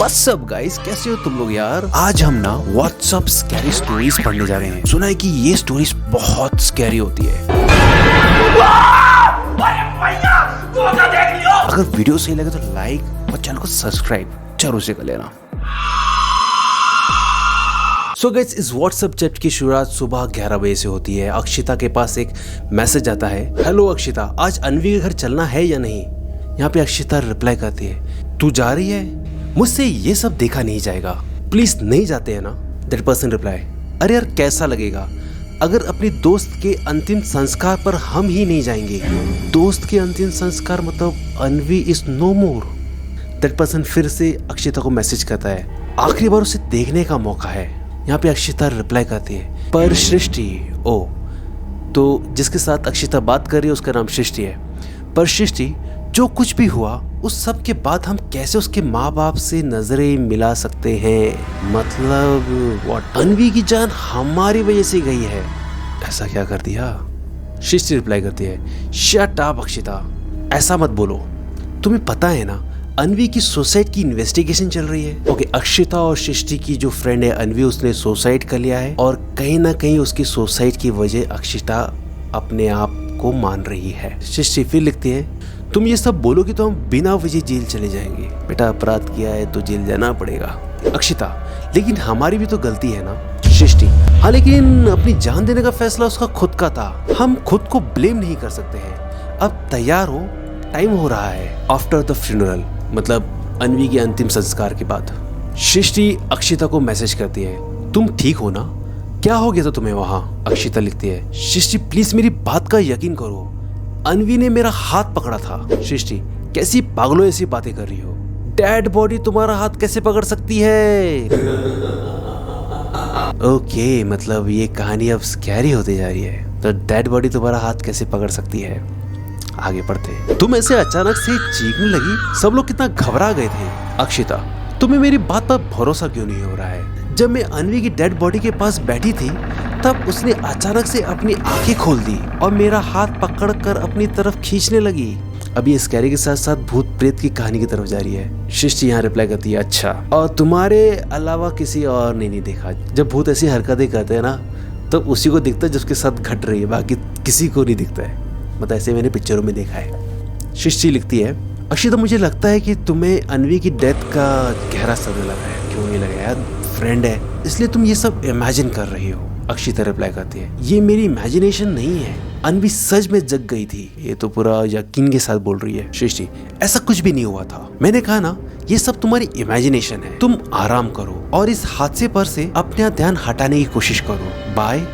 WhatsApp guys, कैसे हो तुम लोग यार। आज हम ना व्हाट्सअप स्कैरी स्टोरीज पढ़ने जा रहे हैं। सुना है कि ये स्टोरीज बहुत स्कैरी होती है। अगर वीडियो सही लगे तो लाइक और चैनल को सब्सक्राइब जरूर से कर लेना। सो गाइस, इस व्हाट्सएप चैट की शुरुआत सुबह 11 बजे से होती है। अक्षिता के पास एक मैसेज आता है, हेलो अक्षिता, आज अनवी के घर चलना है या नहीं। यहाँ पे अक्षिता रिप्लाई करती है, तू जा रही है, मुझसे ये सब देखा नहीं जाएगा, प्लीज नहीं जाते हैं ना। दैट पर्सन रिप्लाई, अरे यार कैसा लगेगा अगर अपनी दोस्त के अंतिम संस्कार पर हम ही नहीं जाएंगे। दोस्त के अंतिम संस्कार मतलब Anvi is no more. That person फिर से अक्षिता को मैसेज करता है, आखिरी बार उसे देखने का मौका है। यहाँ पे अक्षिता रिप्लाई करती है, पर सृष्टि, ओ तो जिसके साथ अक्षिता बात कर रही है उसका नाम सृष्टि है। पर सृष्टि, जो कुछ भी हुआ उस सब के बाद हम कैसे उसके माँ बाप से नजरें मिला सकते हैं। मतलब व्हाट, अनवी की जान हमारी वजह से गई है, ऐसा क्या कर दिया। सृष्टि रिप्लाई करती है, शट अप अक्षिता, ऐसा मत बोलो, तुम्हें पता है ना अनवी की सुसाइड की इन्वेस्टिगेशन चल रही है। ओके, अक्षिता और सृष्टि की जो फ्रेंड है अनवी, उसने सुसाइड कर लिया है और कहीं ना कहीं उसकी सुसाइड की वजह अक्षिता अपने आप को मान रही है। सृष्टि फिर लिखती है, तुम ये सब बोलोगे तो हम बिना वजह जेल चले जाएंगे। बेटा अपराध किया है तो जेल जाना पड़ेगा। अक्षिता, लेकिन हमारी भी तो गलती है ना। सृष्टि, हाँ लेकिन अपनी जान देने का फैसला उसका खुद का था, हम खुद को ब्लेम नहीं कर सकते हैं। अब तैयार हो, टाइम हो रहा है। आफ्टर द फ्यूनरल मतलब अनवी के अंतिम संस्कार के बाद। सृष्टि अक्षिता को मैसेज करती है, तुम ठीक हो ना, क्या हो गया था तुम्हें वहां। अक्षिता लिखती है, सृष्टि प्लीज मेरी बात का यकीन करो, अनवी ने मेरा हाथ पकड़ा था। सृष्टि, कैसी पागलों ऐसी बातें कर रही हो, डेड बॉडी तुम्हारा हाथ कैसे पकड़ सकती है। ओके, मतलब ये कहानी अब स्कैरी होती जा रही है, तो डेड बॉडी तुम्हारा हाथ कैसे पकड़ सकती है। आगे बढ़ते हैं। तुम ऐसे अचानक से चीखने लगी, सब लोग कितना घबरा गए थे। अक्षिता, तुम्हें मेरी बात पर भरोसा क्यों नहीं हो रहा है। जब मैं अनवी की डेड बॉडी के पास बैठी थी तब उसने अचानक से अपनी आंखें खोल दी और मेरा हाथ पकड़कर अपनी तरफ खींचने लगी। अभी स्कैरी के साथ साथ भूत प्रेत की कहानी की तरफ जा रही है। सृष्टि यहाँ रिप्लाई करती है, अच्छा, और तुम्हारे अलावा किसी और ने नहीं देखा। जब भूत ऐसी हरकतें करते हैं ना तब उसी को दिखता है जिसके साथ घट रही है, बाकी किसी को नहीं दिखता है। मतलब ऐसे मैंने पिक्चरों में देखा है। सृष्टि लिखती है, अक्षिता मुझे लगता है कि तुम्हें अनवी की डेथ का गहरा सदमा लगा है। क्यों नहीं लगा यार, फ्रेंड है इसलिए तुम ये सब इमेजिन कर रही हो। अक्षिता रिप्लाई करती है, ये मेरी इमेजिनेशन नहीं है, अनवी सच में जग गई थी। ये तो पूरा यकीन के साथ बोल रही है। सृष्टि, ऐसा कुछ भी नहीं हुआ था, मैंने कहा ना ये सब तुम्हारी इमेजिनेशन है। तुम आराम करो और इस हादसे पर से अपना ध्यान हटाने की कोशिश करो। Bye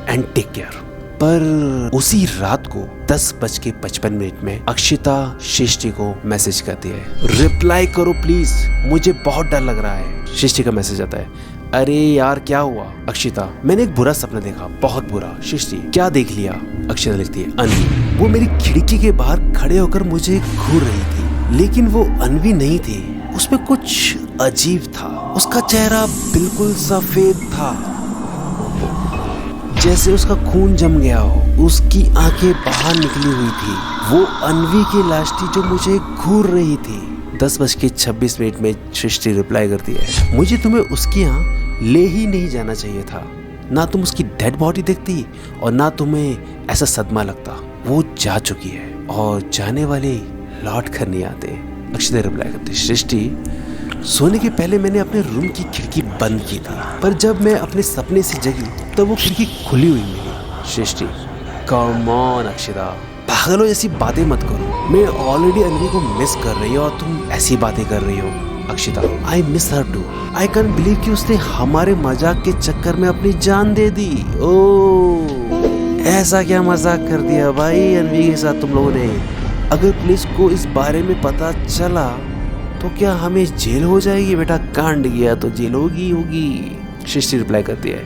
and take care. पर उसी रात को 10:55 में अक्षिता सृष्टि को मैसेज करती है, रिप्लाई करो प्लीज, मुझे बहुत डर लग रहा है। सृष्टि का मैसेज आता है, अरे यार क्या हुआ। अक्षिता, मैंने एक बुरा सपना देखा, बहुत बुरा। सृष्टि, क्या देख लिया। अक्षिता लिखती है, अनवी, वो मेरी खिड़की के बाहर खड़े होकर मुझे घूर रही थी, लेकिन वो अनवी नहीं थी, उसमें कुछ अजीब था। उसका चेहरा बिल्कुल सफेद था, जैसे उसका खून जम गया हो। उसकी आंखें बाहर निकली हुई थी। वो अनवी की लाश थी जो मुझे घूर रही थी। 10:26 में सृष्टि रिप्लाई करती है, मुझे तुम्हें उसके यहाँ ले ही नहीं जाना चाहिए था। ना तुम उसकी डेड बॉडी देखती और ना तुम्हें ऐसा सदमा लगता। वो जा चुकी है और जाने वाले लौट कर नहीं आते। अक्षिता रिप्लाई करती, सृष्टि, सोने के पहले मैंने अपने रूम की खिड़की बंद की थी, पर जब मैं अपने सपने से जगी तब वो खिड़की खुली हुई मिली। सृष्टि, कम ऑन अक्षिता, पागलों जैसी बातें मत करो, मैं ऑलरेडी अनवी को मिस कर रही हूँ और तुम ऐसी बातें कर रही हो। Akshita, I miss her too, I can believe कि उसने हमारे मजाक के चक्कर में अपनी जान दे दी। ओह, ऐसा क्या मजाक कर दिया भाई अनवी के साथ तुम लोगों ने। अगर पुलिस को इस बारे में पता चला तो क्या हमें जेल हो जाएगी। बेटा कांड गया तो जेल होगी। सृष्टि रिप्लाई करती है,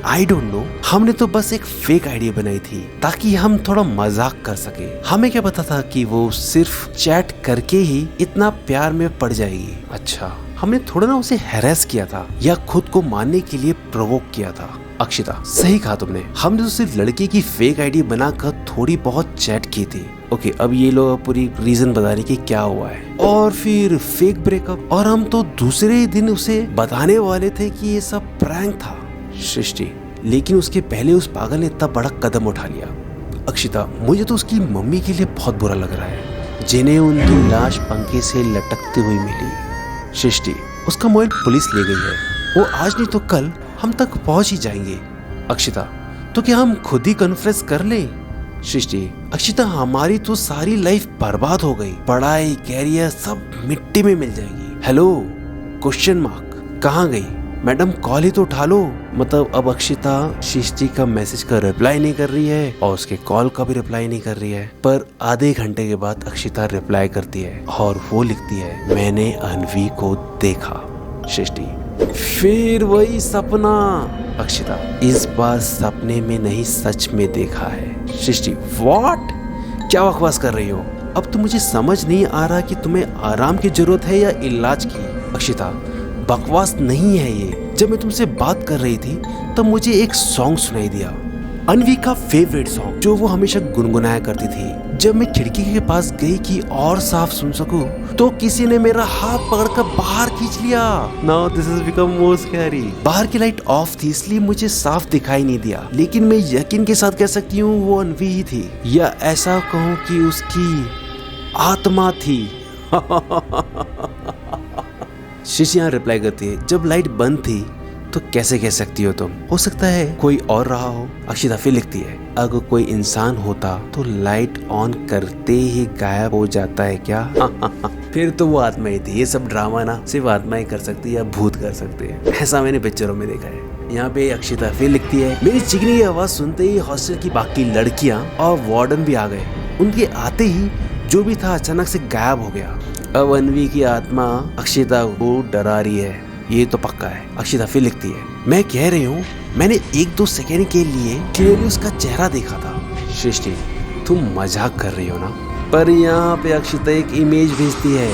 आई डोंट नो, हमने तो बस एक फेक आईडी बनाई थी ताकि हम थोड़ा मजाक कर सके। हमें क्या पता था कि वो सिर्फ चैट करके ही इतना प्यार में पड़ जाएगी। अच्छा, हमने थोड़ा ना उसे हैरेस किया था या खुद को मारने के लिए प्रोवोक किया था। अक्षिता, सही कहा तुमने, हमने तो सिर्फ लड़के की फेक आईडी बनाकर थोड़ी बहुत चैट की थी। ओके, अब ये लोग पूरी रीजन बता रही कि क्या हुआ है, और फिर फेक ब्रेकअप, और हम तो दूसरे दिन उसे बताने वाले थे कि ये सब प्रैंक था। सृष्टि, लेकिन उसके पहले उस पागल ने इतना बड़ा कदम उठा लिया। अक्षिता, मुझे तो उसकी मम्मी के लिए बहुत बुरा लग रहा है, जिन्हें उनकी लाश पंखे से लटकती हुई मिली। सृष्टि, उसका मोबाइल पुलिस ले गई है, वो आज नहीं तो कल हम तक पहुंच ही जाएंगे। अक्षिता, तो क्या हम खुद ही कन्फ्रेस कर लें? सृष्टि, अक्षिता, हमारी तो सारी लाइफ बर्बाद हो गई, पढ़ाई कैरियर सब मिट्टी में मिल जाएगी। हेलो क्वेश्चन मार्क, कहाँ गई मैडम? कॉल ही तो उठा लो। मतलब अब अक्षिता सृष्टि का मैसेज का रिप्लाई नहीं कर रही है और उसके कॉल का भी रिप्लाई नहीं कर रही है। पर आधे घंटे के बाद अक्षिता रिप्लाई करती है और वो लिखती है, मैंने अनवी को देखा। सृष्टि, फिर वही सपना। अक्षिता, इस बार सपने में नहीं सच में देखा है। सृष्टि, व्हाट? क्या बकवास कर रही हो? अब तो मुझे समझ नहीं आ रहा कि तुम्हें आराम की जरूरत है या इलाज की। अक्षिता, बकवास नहीं है ये। जब मैं तुमसे बात कर रही थी तब मुझे एक सॉन्ग सुनाई दिया, अनवी का फेवरेट सॉन्ग, जो वो हमेशा गुनगुनाया करती थी। जब मैं खिड़की के पास गई कि और साफ सुन सकूं, तो किसी ने मेरा हाथ पकड़कर बाहर खींच लिया। Now this is become more scary. बाहर की लाइट ऑफ थी इसलिए मुझे साफ दिखाई नहीं दिया, लेकिन मैं यकीन के साथ कह सकती हूँ वो अनवी ही थी, या ऐसा कहूँ कि उसकी आत्मा थी। शीशियां रिप्लाई करती है, जब लाइट बंद थी तो कैसे कह सकती हो तुम? हो सकता है कोई और रहा हो। अक्षिता फिर लिखती है, अगर कोई इंसान होता तो लाइट ऑन करते ही गायब हो जाता है क्या? फिर तो वो आत्मा ही थी। ये सब ड्रामा ना सिर्फ आत्मा ही कर सकती है या भूत कर सकते हैं, ऐसा मैंने पिक्चरों में देखा है। यहाँ पे अक्षिता फिर लिखती है, मेरी चिकनी की आवाज सुनते ही हॉस्टल की बाकी लड़कियां और वार्डन भी आ गए। उनके आते ही जो भी था अचानक से गायब हो गया। अब अनवी की आत्मा अक्षिता को डरा रही है, ये तो पक्का है। अक्षिता फिर लिखती है, मैं कह रही हूँ मैंने 1-2 सेकेंड के लिए क्लियरली उसका चेहरा देखा था। सृष्टि, तुम मजाक कर रही हो ना? पर यहाँ पे अक्षिता एक इमेज भेजती है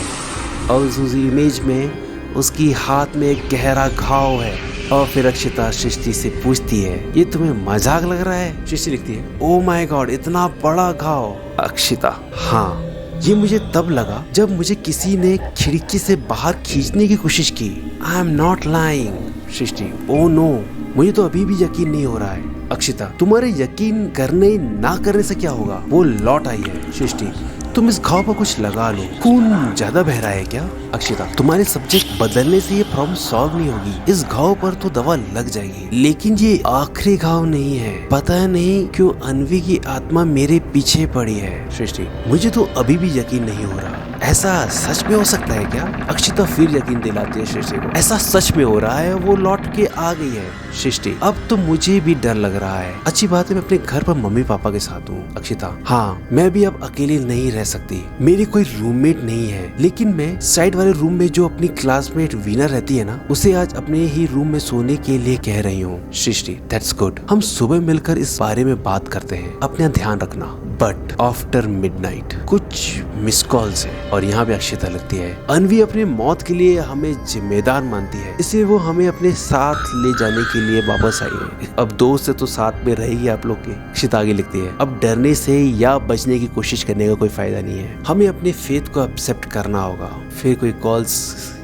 और उस इमेज में उसकी हाथ में एक गहरा घाव है। और फिर अक्षिता सृष्टि से पूछती है, ये तुम्हें मजाक लग रहा है? सृष्टि लिखती है, ओ माय गॉड, इतना बड़ा घाव। अक्षिता, हाँ, ये मुझे तब लगा जब मुझे किसी ने खिड़की से बाहर खींचने की कोशिश की। I am not lying. Srishti, oh no, मुझे तो अभी भी यकीन नहीं हो रहा है। अक्षिता, तुम्हारे यकीन करने ना करने से क्या होगा, वो लौट आई है। सृष्टि, तुम इस घाव पर कुछ लगा लो, खून ज्यादा बह रहा है क्या? अक्षिता, तुम्हारे सब्जेक्ट बदलने से ये प्रॉब्लम सॉल्व नहीं होगी। इस घाव पर तो दवा लग जाएगी, लेकिन ये आखिरी घाव नहीं है। पता नहीं क्यों अनवी की आत्मा मेरे पीछे पड़ी है। सृष्टि, मुझे तो अभी भी यकीन नहीं हो रहा, ऐसा सच में हो सकता है क्या? अक्षिता फिर यकीन दिलाती है सृष्टि को, ऐसा सच में हो रहा है, वो लौट के आ गई है। सृष्टि, अब तो मुझे भी डर लग रहा है। अच्छी बात है मैं अपने घर पर मम्मी पापा के साथ हूँ। अक्षिता, हाँ, मैं भी अब अकेली नहीं रह सकती, मेरी कोई रूममेट नहीं है, लेकिन मैं साइड वाले रूम में जो अपनी क्लासमेट वीना रहती है ना, उसे आज अपने ही रूम में सोने के लिए कह रही हूँ। सृष्टि, दैट्स गुड, हम सुबह मिलकर इस बारे में बात करते हैं, अपना ध्यान रखना, बट आफ्टर मिडनाइट। कुछ मिस कॉल्स है। और यहाँ पे अक्षिता लगती है, अनवी अपनी मौत के लिए हमें जिम्मेदार मानती है, इसलिए वो हमें अपने साथ ले जाने के लिए वापस आई है। अब दोस्त से तो साथ में रहेगी आप लोग के। अक्षिता आगे लिखती है, अब डरने से या बचने की कोशिश करने का कोई फायदा नहीं है, हमें अपने फेथ को एक्सेप्ट करना होगा। फिर कोई कॉल्स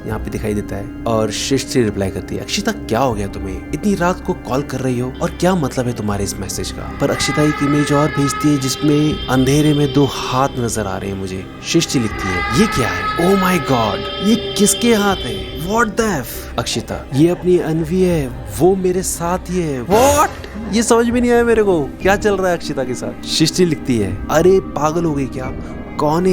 यहाँ पे दिखाई देता है और सृष्टि रिप्लाई करती है, अक्षिता क्या हो गया तुम्हें, इतनी रात को कॉल कर रही हो और क्या मतलब है तुम्हारे इस मैसेज का? पर अक्षिता एक इमेज और भेजती है जिसमें अंधेरे में 2 हाथ नजर आ रहे हैं मुझे। सृष्टि लिखती है, ये क्या है? ओ माय गॉड, ये किसके हाथ है? What the F? अक्षिता, ये अपनी अनवी है, वो मेरे साथ ही है। व्हाट? ये समझ में नहीं आया मेरे को, क्या चल रहा है अक्षिता के साथ? सृष्टि लिखती है, अरे पागल हो गई क्या, कौन है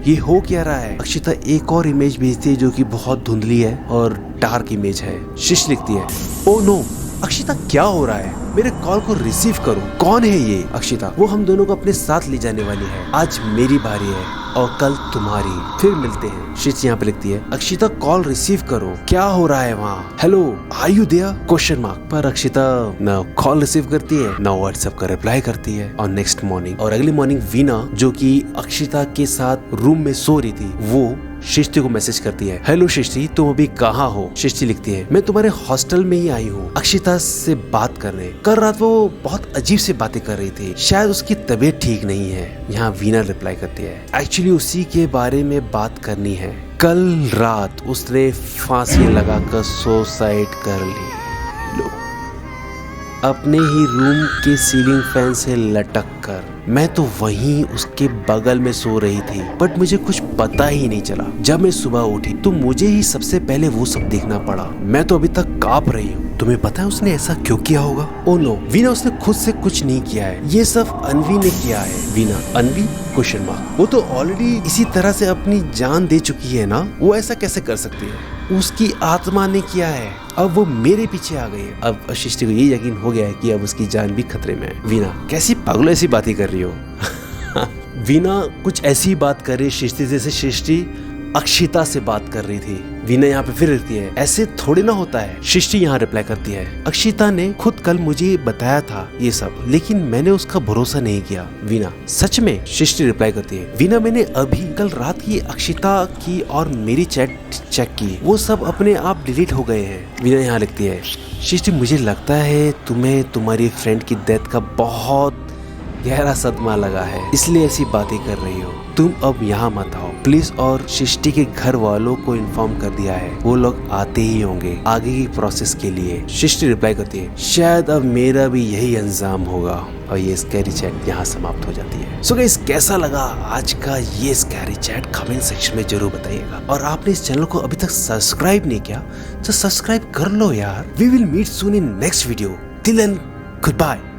ये हो क्या रहा है? अक्षिता एक और इमेज भेजती है जो कि बहुत धुंधली है और डार्क इमेज है। सृष्टि लिखती है, ओ नो, अक्षिता क्या हो रहा है, मेरे कॉल को रिसीव करो, कौन है ये? अक्षिता, वो हम दोनों को अपने साथ ले जाने वाली है, आज मेरी बारी है और कल तुम्हारी, फिर मिलते हैं। सृष्टि यहाँ पे लिखती है, अक्षिता कॉल रिसीव करो, क्या हो रहा है वहाँ? Hello, are you there? Question mark. पर अक्षिता न कॉल रिसीव करती है न व्हाट्सएप का रिप्लाई करती है। और नेक्स्ट मॉर्निंग, और अगली मॉर्निंग वीना जो कि अक्षिता के साथ रूम में सो रही थी, वो सृष्टि को मैसेज करती है, हेलो सृष्टि, तुम अभी कहाँ हो? सृष्टि लिखती है, मैं तुम्हारे हॉस्टल में ही आई हूँ अक्षिता से बात करने। कल रात वो बहुत अजीब से बातें कर रही थी, शायद उसकी तबीयत ठीक नहीं है। यहाँ वीना रिप्लाई करती है, एक्चुअली उसी के बारे में बात करनी है। कल रात उसने फांसी लगाकर सुसाइड कर ली, अपने ही रूम के सीलिंग फैन से लटक कर। मैं तो वहीं उसके बगल में सो रही थी, बट मुझे कुछ पता ही नहीं चला। जब मैं सुबह उठी तो मुझे ही सबसे पहले वो सब देखना पड़ा। मैं तो अभी तक कांप रही हूँ। तुम्हें पता है उसने ऐसा क्यों किया होगा? ओह नो, वीना, उसने खुद से कुछ नहीं किया है, ये सब अनवी ने किया है। वीना, अनवी? Question mark. वो तो ऑलरेडी इसी तरह से अपनी जान दे चुकी है ना, वो ऐसा कैसे कर सकती है? उसकी आत्मा ने किया है, अब वो मेरे पीछे आ गई है। अब सृष्टि को ये यकीन हो गया है कि अब उसकी जान भी खतरे में है। वीना, कैसी पागलों ऐसी बातें कर रही हो? वीना कुछ ऐसी बात कर रही है सृष्टि जैसे सृष्टि अक्षिता से बात कर रही थी। वीना यहाँ पे फिर रहती है, ऐसे थोड़ी ना होता है। सृष्टि यहाँ रिप्लाई करती है, अक्षिता ने खुद कल मुझे बताया था ये सब, लेकिन मैंने उसका भरोसा नहीं किया। वीना, सच में? सृष्टि रिप्लाई करती है, वीना, मैंने अभी कल रात की अक्षिता की और मेरी चैट चेक की, वो सब अपने आप डिलीट हो गए हैं। वीना यहाँ लिखती है, सृष्टि, मुझे लगता है तुम्हें तुम्हारी फ्रेंड की डेथ का बहुत गहरा सदमा लगा है, इसलिए ऐसी बातें कर रही हो। तुम अब यहाँ मत आओ प्लीज। और सृष्टि के घर वालों को इन्फॉर्म कर दिया है, वो लोग आते ही होंगे आगे की प्रोसेस के लिए। सृष्टि रिप्लाई करती है, शायद अब मेरा भी यही अंजाम होगा। और ये स्कैरी चैट यहाँ समाप्त हो जाती है। सो गाइस, कैसा लगा आज का ये स्कैरी चैट? कमेंट सेक्शन में जरूर बताइएगा। और आपने इस चैनल को अभी तक सब्सक्राइब नहीं किया तो सब्सक्राइब कर लो यार। We will meet soon in next video. Till then, good bye.